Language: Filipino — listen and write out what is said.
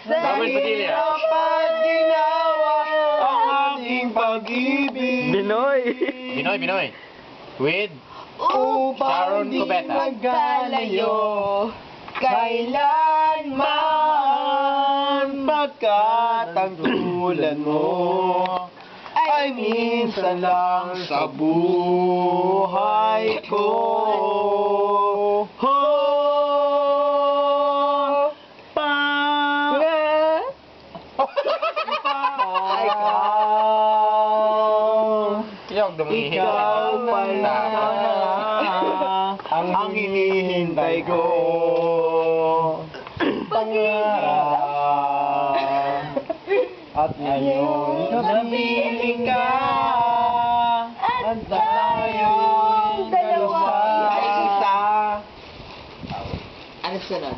Samuel Padilla. Dapat ginawa ang ating pag-ibig. Binoy. With Upang Sharon di Cubeta. magkalayo kailanman, pagkat ang tulad mo ay minsan lang sa buhay ko. Ho! Ikaw pala ang hinihintay ko. Pangarap at ngayon napiling ka at tayong dalawa ay isa. Ano sunod?